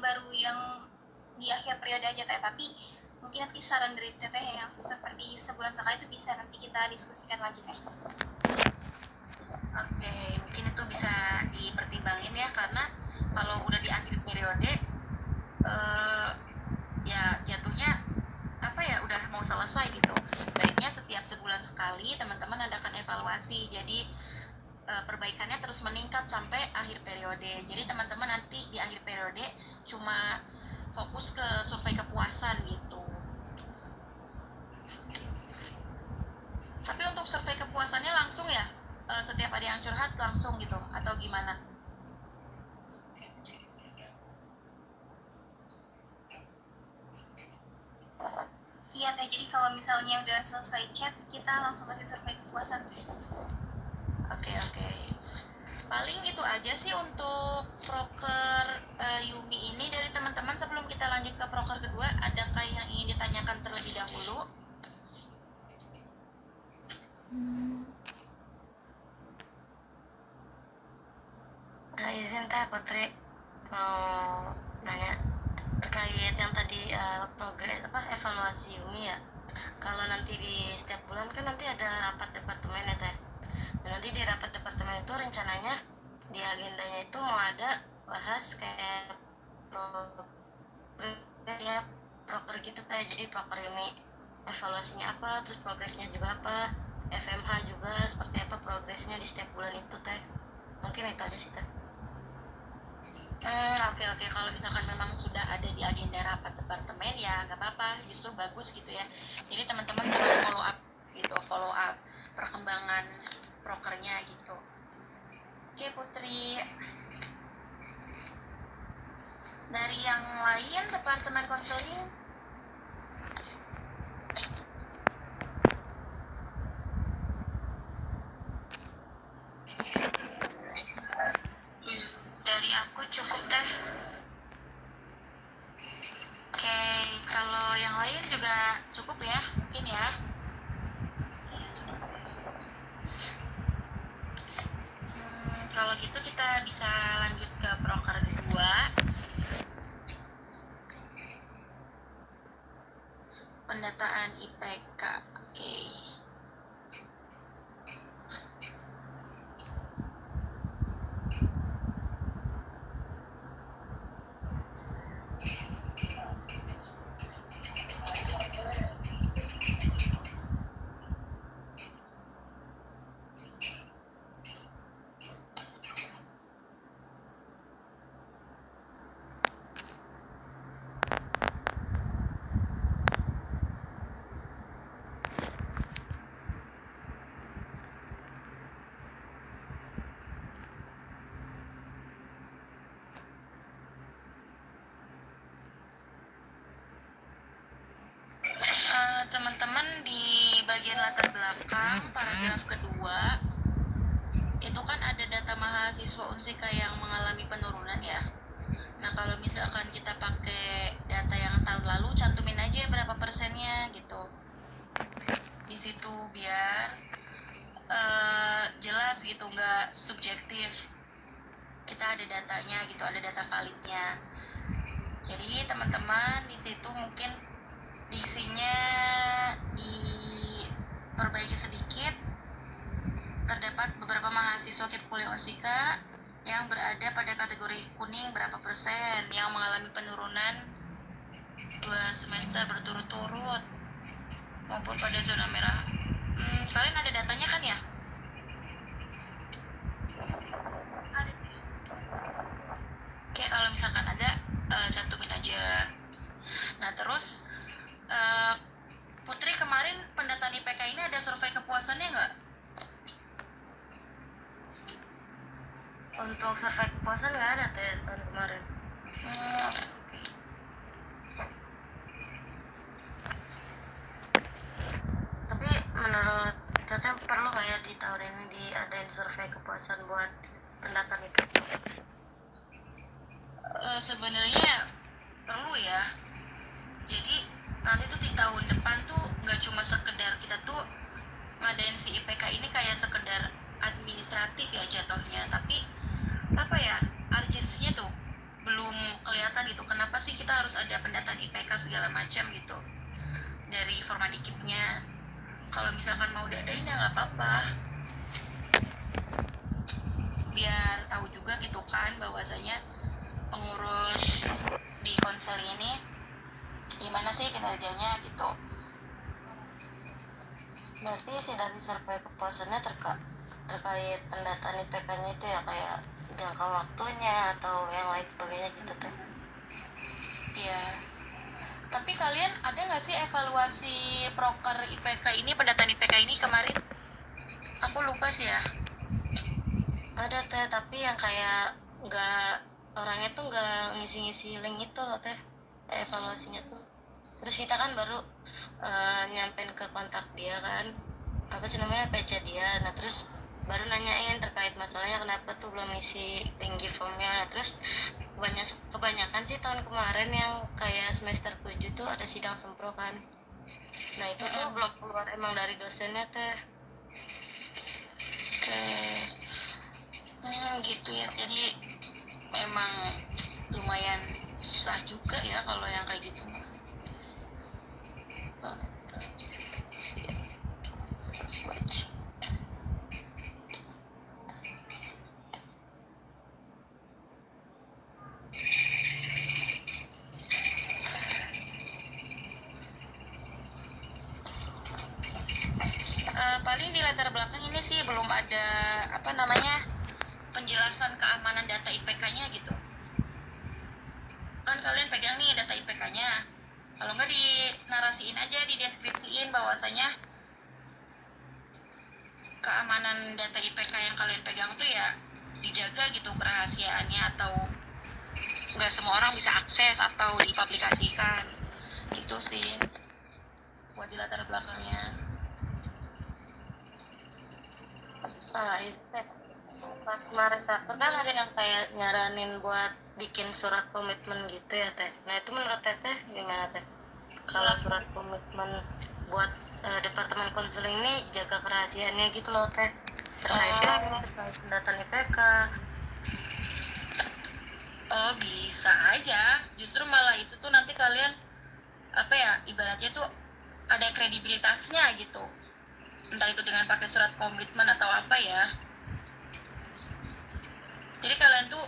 baru yang di akhir periode aja Teh, tapi mungkin nanti saran dari Teteh yang seperti sebulan sekali itu bisa nanti kita diskusikan lagi Teh. Oke, mungkin itu bisa dipertimbangin ya, karena kalau udah di akhir periode ya jatuhnya udah mau selesai gitu. Baiknya setiap sebulan sekali teman-teman adakan evaluasi, jadi perbaikannya terus meningkat sampai akhir periode. Jadi teman-teman nanti di akhir periode cuma fokus ke survei kepuasan gitu. Tapi untuk survei kepuasannya langsung ya, setiap ada yang curhat langsung gitu atau gimana? Iya Teh, jadi kalau misalnya udah selesai chat kita langsung kasih survei kepuasan Teh. Oke. Paling itu aja sih untuk proker Yumi ini dari teman-teman. Sebelum kita lanjut ke proker kedua, adakah yang ingin ditanyakan terlebih dahulu? Izin Teh Putri mau nanya terkait yang tadi progres evaluasi Yumi ya. Kalau nanti di setiap bulan kan nanti ada rapat departemen ya Teh. Dan nanti di rapat departemen itu rencananya di agendanya itu mau ada bahas kayak proker gitu Teh. Jadi proker Yumi evaluasinya apa, terus progresnya juga apa, FMH juga seperti apa progresnya di setiap bulan itu Teh. Mungkin itu aja sih Teh. Oke. Kalau misalkan memang sudah ada di agenda rapat departemen ya nggak apa-apa, justru bagus gitu ya. Jadi teman-teman terus follow up perkembangan prokernya gitu. Oke Putri, dari yang lain departemen konseling? Dari aku cukup deh. Oke, kalau yang lain juga cukup ya, mungkin ya. Kalau gitu kita bisa lanjut ke proker kedua. Pendataan IPK. Oke. Teman-teman di bagian latar belakang paragraf kedua itu kan ada data mahasiswa Unsika yang mengalami penurunan ya. Nah kalau misalkan kita pakai data yang tahun lalu, cantumin aja berapa persennya gitu di situ biar jelas gitu, nggak subjektif. Kita ada datanya gitu, ada data validnya. Jadi teman-teman di situ mungkin isinya diperbaiki sedikit. Terdapat beberapa mahasiswa kuliah Unsika yang berada pada kategori kuning berapa persen yang mengalami penurunan 2 semester berturut-turut maupun pada zona merah. Kalian ada datanya kan ya? Ada. Oke, kalau misalkan ada cantumin aja. Nah terus Putri, kemarin pendataan IPK ini ada survei kepuasannya nggak? Untuk survei kepuasan nggak ada Teh tahun kemarin. Oke. Tapi menurut Teteh perlu nggak ya di tahun ini diadain survei kepuasan buat pendataan itu? Sebenarnya perlu ya. Jadi nanti tuh di tahun depan tuh nggak cuma sekedar kita tuh ngadain si IPK ini kayak sekedar administratif ya jatuhnya, tapi urgensinya tuh belum kelihatan gitu, kenapa sih kita harus ada pendataan IPK segala macam gitu dari Formadikipnya. Kalau misalkan mau diadain ya nggak apa-apa, biar tahu juga gitu kan bahwasanya pengurus di konseling ini gimana sih kinerjanya gitu. Berarti sih dari survei kepuasannya terkait pendataan IPK-nya itu ya kayak jangka waktunya atau yang lain sebagainya gitu teh. Iya. Tapi kalian ada nggak sih evaluasi proker IPK ini, pendataan IPK ini kemarin? Aku lupa sih ya. Ada teh, tapi yang kayak nggak, orangnya tuh nggak ngisi-ngisi link itu loh teh, evaluasinya tuh. Terus kita kan baru nyampein ke kontak dia kan, apa sih namanya, PC dia. Nah terus baru nanyain terkait masalahnya kenapa tuh belum ngisi link formnya. Terus kebanyakan sih tahun kemarin yang kayak semester 7 tuh ada sidang sempro kan. Nah itu tuh belum keluar emang dari dosennya teh. Gitu ya. Jadi memang lumayan susah juga ya kalau yang kayak gitu. Paling di latar belakang ini sih belum ada apa namanya penjelasan keamanan data IPK-nya gitu. Kan kalian pegang nih data IPK-nya. Kalau nggak dinarasiin aja, dideskripsiin bahwasanya keamanan data IPK yang kalian pegang tuh ya dijaga gitu kerahasiaannya, atau nggak semua orang bisa akses atau dipublikasikan gitu sih buat di latar belakangnya. Itu teh pas kemarin kan ada yang kayak nyaranin buat bikin surat komitmen gitu ya teh. Nah itu menurut teteh gimana teh? Kalau surat komitmen buat departemen konseling ini jaga kerahasiaannya gitu loh teh, terkait pendataan IPK. Bisa aja, justru malah itu tuh nanti kalian apa ya, ibaratnya tuh ada kredibilitasnya gitu, entah itu dengan pakai surat komitmen atau apa ya. Jadi kalian tuh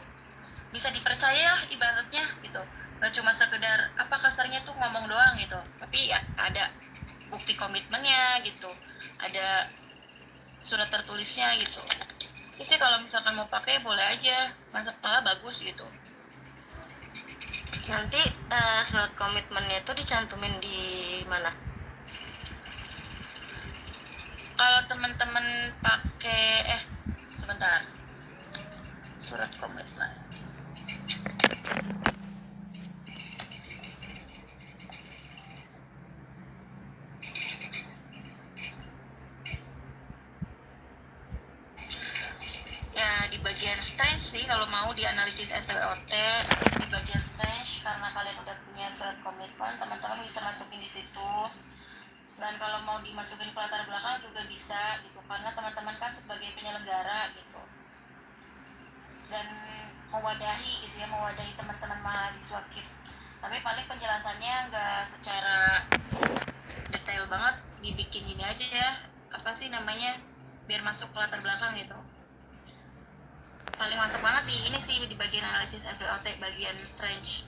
bisa dipercaya lah ibaratnya gitu, gak cuma sekedar apa kasarnya tuh ngomong doang gitu, tapi ya ada bukti komitmennya gitu, ada surat tertulisnya gitu. Jadi sih kalau misalkan mau pakai boleh aja, malah bagus gitu. Nanti surat komitmennya itu dicantumin di mana? Kalau teman-teman pakai sebentar, surat komitmen. Ya di bagian strange sih kalau mau dianalisis SWOT, di bagian strange karena kalian udah punya surat komitmen, teman-teman bisa masukin di situ. Dan kalau mau dimasukin ke latar belakang juga bisa gitu, karena teman-teman kan sebagai penyelenggara gitu, dan mewadahi gitu ya, mewadahi teman-teman mahasiswa KIP. Tapi paling penjelasannya nggak secara detail banget, dibikin ini aja ya, apa sih namanya, biar masuk ke latar belakang gitu. Paling masuk banget di ini sih, di bagian analisis SWOT, bagian strange.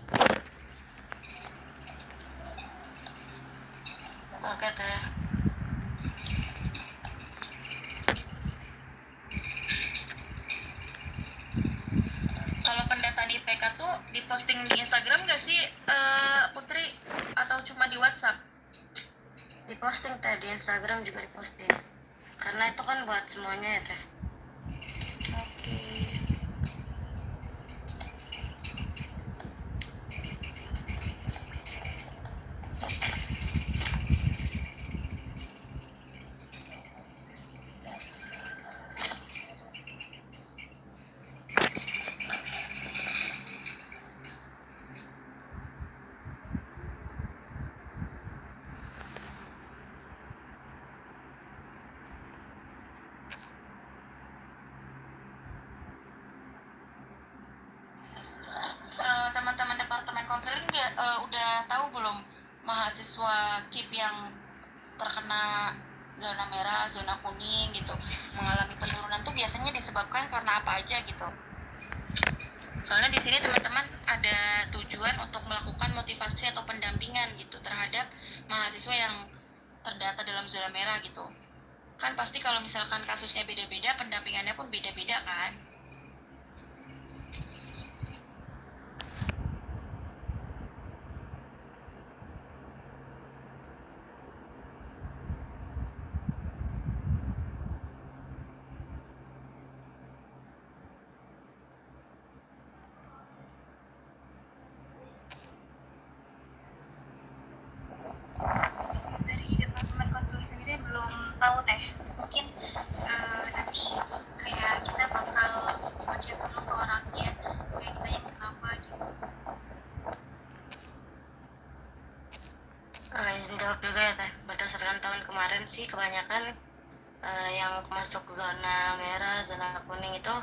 Oke teh. Kalau pendataan IPK tuh diposting di Instagram nggak sih Putri, atau cuma di WhatsApp? Diposting teh, di Instagram juga diposting, karena itu kan buat semuanya ya teh. Oke. udah tahu belum mahasiswa KIP yang terkena zona merah, zona kuning gitu, mengalami penurunan tuh biasanya disebabkan karena apa aja gitu? Soalnya di sini teman-teman ada tujuan untuk melakukan motivasi atau pendampingan gitu terhadap mahasiswa yang terdata dalam zona merah gitu. Kan pasti kalau misalkan kasusnya beda-beda, pendampingannya pun beda-beda kan? Dari teman-teman konseling sendiri belum tahu teh. Mungkin nanti kayak kita bakal baca dulu ke orangnya, kayak ditanya kenapa gitu. Izin jawab juga ya teh, berdasarkan tahun kemarin sih kebanyakan yang masuk zona merah, zona kuning itu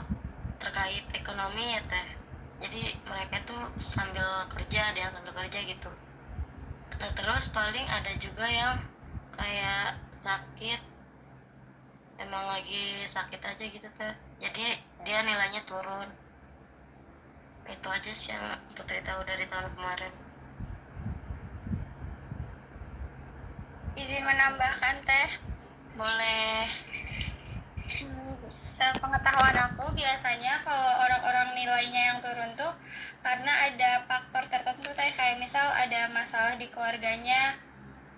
terkait ekonomi ya teh. Jadi mereka tuh sambil kerja, ada yang sambil kerja gitu. Nah, terus paling ada juga yang kayak sakit, emang lagi sakit aja gitu teh, jadi dia nilainya turun. Itu aja sih yang Putri tahu dari tahun kemarin. Izin menambahkan teh. Boleh. Pengetahuan aku biasanya kalau orang-orang nilainya yang turun tuh karena ada faktor tertentu teh, kayak misal ada masalah di keluarganya.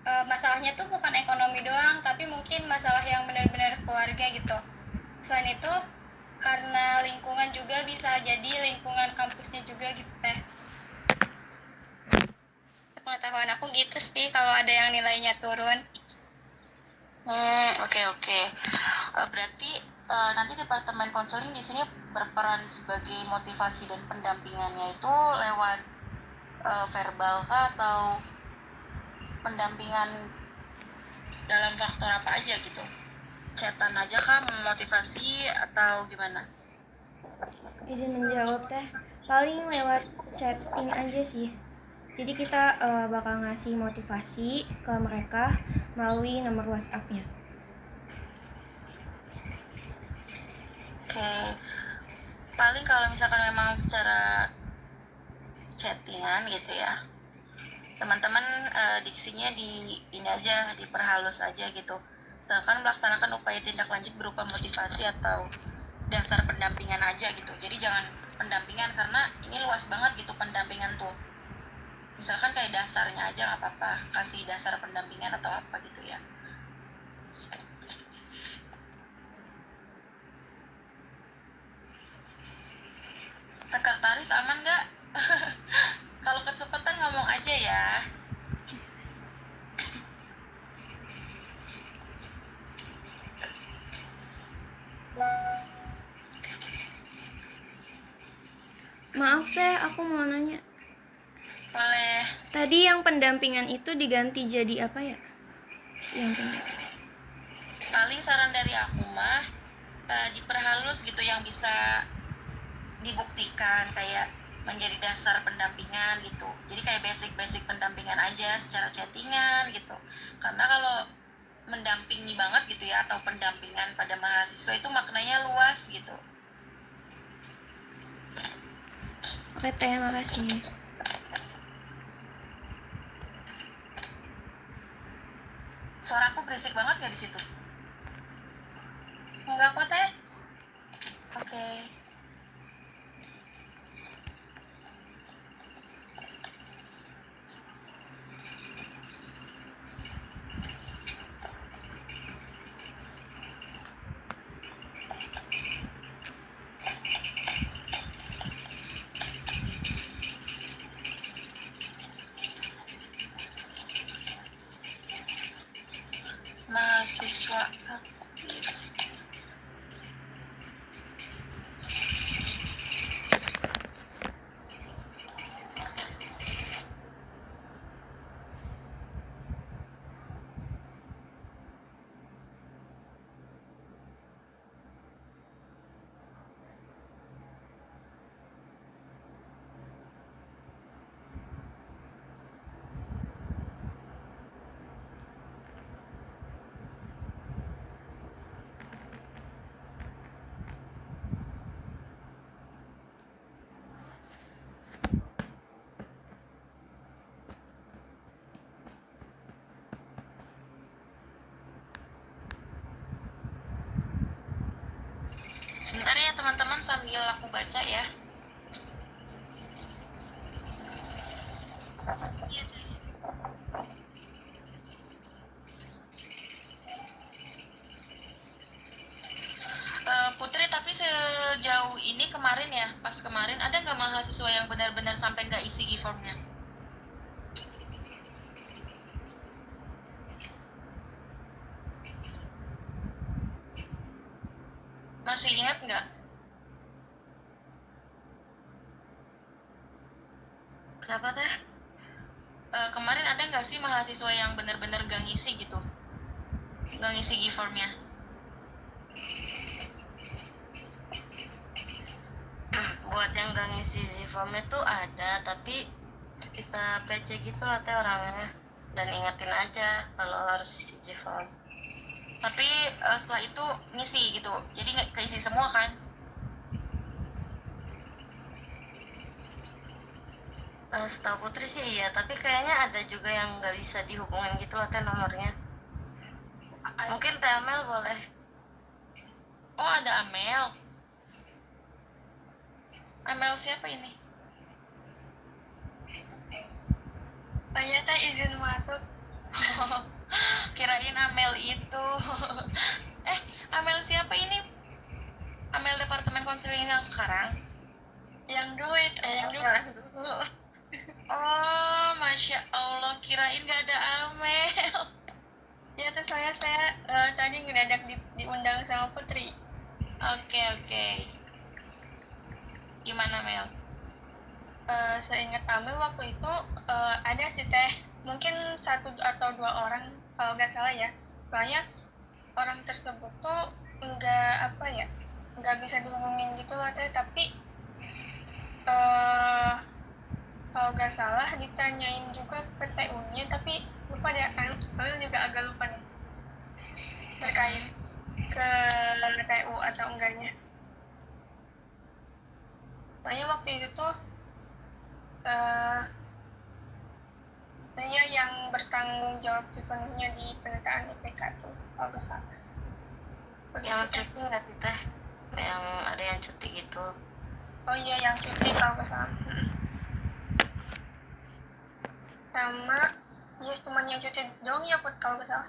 Masalahnya tuh bukan ekonomi doang, tapi mungkin masalah yang benar-benar keluarga gitu. Selain itu karena lingkungan juga, bisa jadi lingkungan kampusnya juga gitu teh. Pengetahuan aku gitu sih kalau ada yang nilainya turun. Oke. Berarti nanti departemen konseling di sini berperan sebagai motivasi dan pendampingannya itu lewat verbal kah atau pendampingan dalam faktor apa aja gitu? Chatan aja kah, memotivasi atau gimana? Izin menjawab teh, paling lewat chatting aja sih. Jadi kita bakal ngasih motivasi ke mereka melalui nomor WhatsApp-nya. Oke, paling kalau misalkan memang secara chattingan gitu ya, teman-teman diksinya ini aja, diperhalus aja gitu. Sedangkan melaksanakan upaya tindak lanjut berupa motivasi atau dasar pendampingan aja gitu. Jadi jangan pendampingan, karena ini luas banget gitu pendampingan tuh. Misalkan kayak dasarnya aja nggak apa-apa, kasih dasar pendampingan atau apa gitu ya. Sekretaris aman nggak? Kalau kecepatan ngomong aja ya. Maaf teh, aku mau nanya. Boleh. Tadi yang pendampingan itu diganti jadi apa ya? Yang pendampingan. Paling saran dari aku mah diperhalus gitu yang bisa dibuktikan, kayak menjadi dasar pendampingan gitu. Jadi kayak basic pendampingan aja secara chattingan gitu. Karena kalau mendampingi banget gitu ya, atau pendampingan pada mahasiswa itu maknanya luas gitu. Oke teh, makasih. Suaraku berisik banget gak di situ? Enggak kok teh. Oke. Mahasiswa teman-teman sambil aku baca ya. Putri, tapi sejauh ini kemarin ya, pas kemarin ada nggak mahasiswa yang benar-benar sampai nggak isi e-formnya? Masih ingat nggak? Kenapa teh? Kemarin ada nggak sih mahasiswa yang benar-benar nggak ngisi gitu? Nggak ngisi e-formnya? Buat yang gak ngisi form itu ada, tapi kita PC gitu lah teh orangnya, dan ingetin aja kalau harus isi form. Tapi setelah itu ngisi gitu, jadi nggak keisi semua kan? Setahu Putri sih iya, tapi kayaknya ada juga yang nggak bisa dihubungin gitu loh teh nomornya. Mungkin teh Amel boleh. Oh, ada Amel. Amel siapa ini? Saya teh izin masuk. Kirain Amel itu. Amel siapa ini? Amel departemen konseling yang sekarang? Yang duit, yang dulu. Oh, Masya Allah, kirain gak ada Amel. Ya teh saya tadi ngedadak diundang sama Putri. Oke. Gimana, Mel? Seingat Amel waktu itu ada sih teh, mungkin 1 atau 2 orang kalau nggak salah ya. Soalnya orang tersebut tuh nggak bisa dihubungin gitu lah teh. Tapi kalau nggak salah ditanyain juga ke TU-nya, tapi lupa deh. Amel juga agak lupa nih terkait ke TU atau enggaknya. Soalnya waktu itu tuh saya yang bertanggung jawab sepenuhnya di penataan IPK tuh kalau nggak salah. Yang cuti nggak sih teh? Yang ada yang cuti gitu. Oh iya, yang cuti kalau nggak salah. Sama ya cuman yang cuti doang ya Put, kalau nggak salah.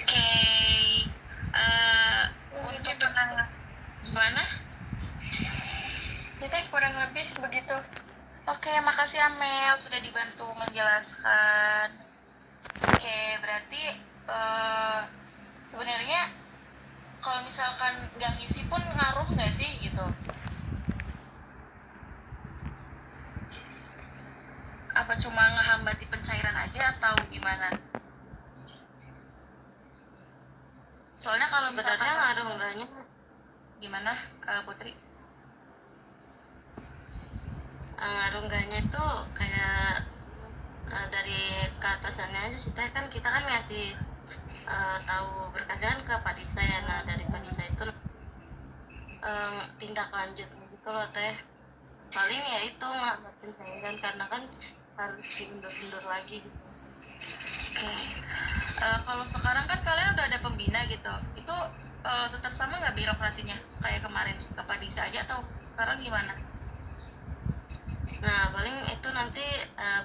Oke. Untuk gimana? Jadi kurang lebih begitu. Oke, makasih Amel sudah dibantu menjelaskan. Oke, berarti sebenarnya kalau misalkan nggak ngisi pun ngaruh nggak sih gitu? Apa cuma ngehambati pencairan aja atau gimana? Soalnya kalau misalkan Sebenarnya ngaruh enggaknya gimana, Putri? ngaruh enggaknya itu kayak dari keatasannya aja sih teh, kan kita kan ngasih tahu berkasnya kan ke Pak Disa ya. Nah dari Pak Disa itu tindak lanjut gitu loh teh, paling ya itu nggak pencairan karena kan harus diundur-undur lagi gitu. Oke. Kalau sekarang kan kalian udah ada pembina gitu, itu tetap sama nggak birokrasinya kayak kemarin ke Pak Disa aja atau sekarang gimana? Nah paling itu nanti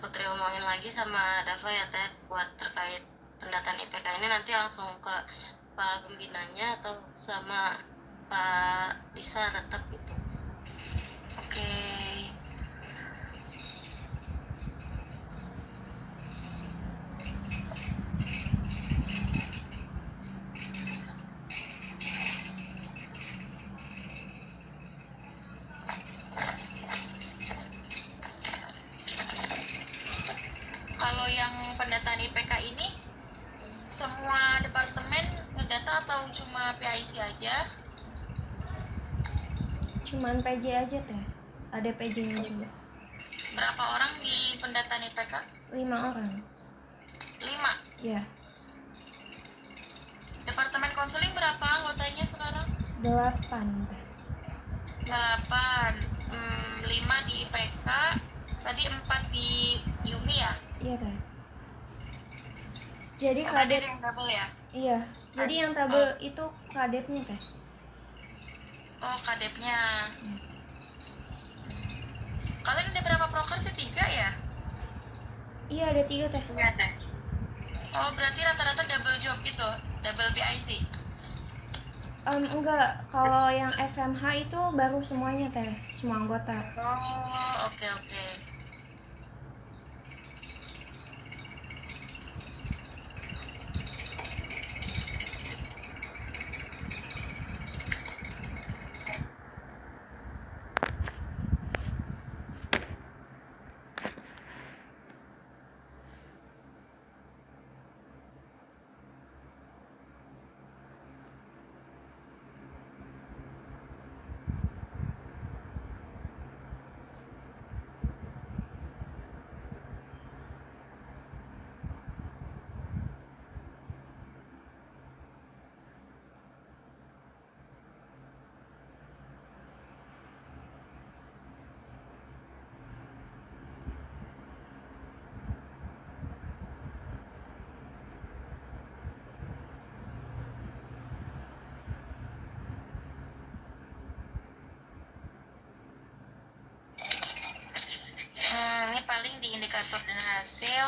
Putri omongin lagi sama Dava ya teh, buat terkait pendataan IPK ini nanti langsung ke Pak Pembinanya atau sama Pak Disa tetap gitu. Oke. Kalau yang pendataan IPK ini semua departemen ngedata atau cuma PIC aja? Cuman PJ aja teh, ada PJ-nya juga. Berapa orang di pendataan IPK? 5 orang. 5. Ya, Departemen konseling berapa anggotanya sekarang? 8 teh. 8. 5 di IPK, tadi 4 di Yumi ya? Iya teh. Jadi Oh, berarti kadet, ada yang double ya? iya. Jadi yang tabel itu kadetnya teh. Oh, kadepnya. Kalian ada berapa proker sih? 3 ya? Iya ada 3 teh. Iya teh. Oh, berarti rata-rata double job gitu, double PIC. Enggak, kalau yang FMH itu baru semuanya teh, semua anggota. Oh, oke oke. Ini paling di indikator dan hasil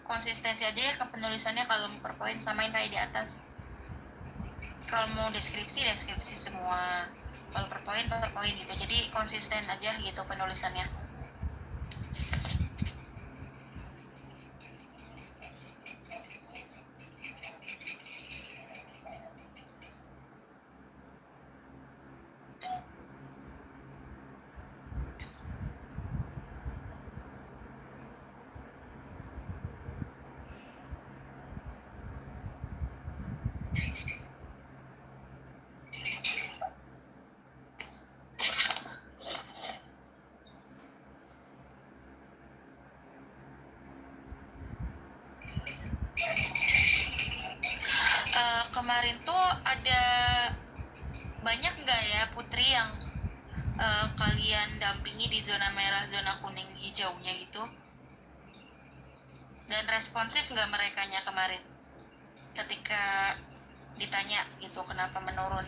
konsistensi aja ya ke penulisannya. Kalau mau per poin samain kayak di atas. Kalau mau deskripsi deskripsi semua. Kalau per poin gitu. Jadi konsisten aja gitu penulisannya. Kemarin tuh ada banyak nggak ya Putri yang kalian dampingi di zona merah, zona kuning, hijaunya gitu? Dan responsif nggak merekanya kemarin ketika ditanya gitu kenapa menurun?